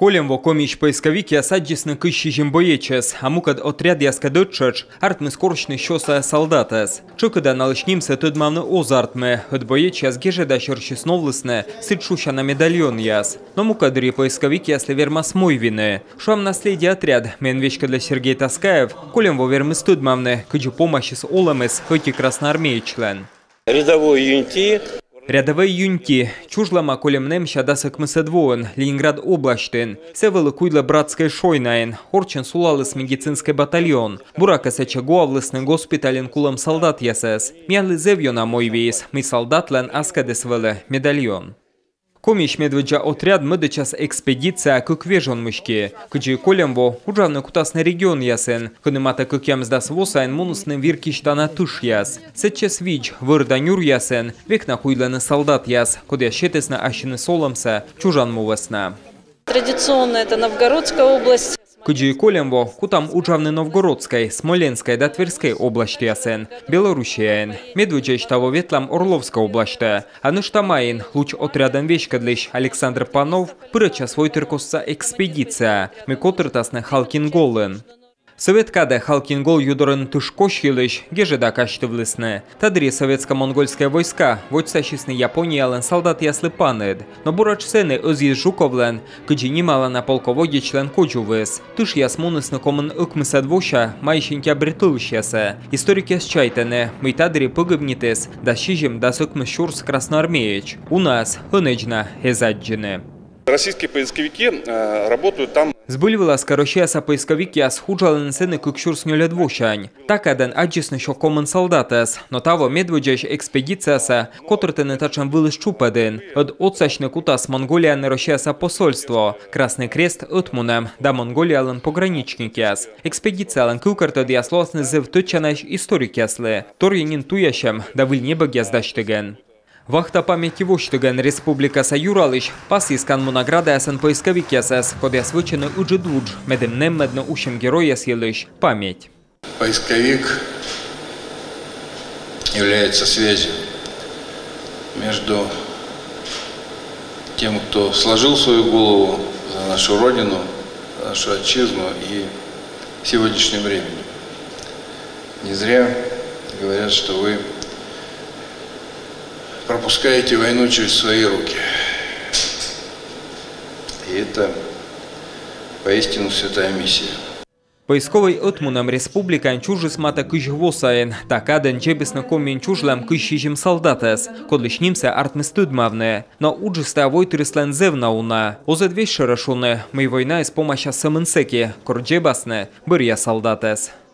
Колем во коміч поисковик я саджисны кыщижим боечес, а мукад отряд яска доччач, артмы скорочны щоса солдатес. Чокада налышнимся тыдмавны озартмы, от боеч яс геже да щорчисновлысны, сытшуща на медальон яс. Но мукадри поисковик ясли вермас мой вины. Шуам наследие отряд, мен вечка для Сергей Таскаев, колем во вермыс тыдмавны, кыджу помощи с оламыс, хоть красноармеечлен. Рядовой юнти. Рядовий юнті, чужлама колем немща дасок мисадвоен, Ленинград облаштен, се великуйла братской шойнаен, орчен сулалыс медицинский батальон, бурака сеча гоавлысны госпитален кулам солдат ясес, мянлы зевьона мой вейс, мы солдатлен аскадес веле медальон. Коміч медведжа отряд медичас експедиція куквежон мишки, кыджи колемво уджавны кутасный регион ясен, кынымата кыкям здас восайн мунусны виркиш дана туш яс. Сетчес вич вырданюр ясен, векна хуйланы солдат яс, кодя щетесна ащины соломса, чужан мувасна. Традиционно это Новгородская область. Кыджи колемво кутам уджавны Новгородской, Смоленской да Тверской области ясен, Белоруссияен. Медведжа того ветлам Орловской области, а ныштамаин луч отрядом вещкадлищ Александр Панов пырыча свой тыркосса экспедиция, мекотыртасны Халкинголын. Советкада Халкингол юдорын тышкощилыш, гежеда каштывлысны. Тадри советско-монгольское войска, войцащисны Япониялын солдат яслы панед. Но бурачсены özиз жуковлен, кыджи нимала на полководе член коджувыс. Тыш ясмунысны комын ыкмысадвоща, майшенька бритылыш ясы. Историк ясчайтыны, мы тадри пыгыбнитес, да щижим да сыкмыс шурс красноармеец. У нас хынычна эзаджины. Российские поисковики работают там. Збыльвала скорощаяса поисковики асхуджалын сыны кукшурс нюлядвощань. Такадан аджисны шо комын солдатес, но того медведжаш экспедицияса, котыртыны тачан вылыш чупадын. От отсачны кутас Монголияны россияса посольство. Красный крест отмунем, да Монголиялын пограничникяс. Экспедициялын кылкартады яслосны зыв тычанаш историк яслы. Торьянин туяшем, да выль небаг яздаштыгын. Вахта памяти воштыган Республика Юралыш пас искан монаграда ясан поисковик ясас, кодя свычаны уджидудж, медем неммедно ущем героя съелыш память. Поисковик является связью между тем, кто сложил свою голову за нашу Родину, за нашу отчизну и сегодняшним временем. Не зря говорят, что вы пропускаете войну через свои руки. И это поистину святая миссия. Поисковый отмунам республикан чужис мата кыжвосаен, такаден чебесна комин чужлам кыщижим солдатес, кодлишнимся артместыдмавне. Но уджиста войтрислен зевна уна. Озадвеш шарашуне, мы война из помощи самынсеки, корджебасне, бырья солдатес.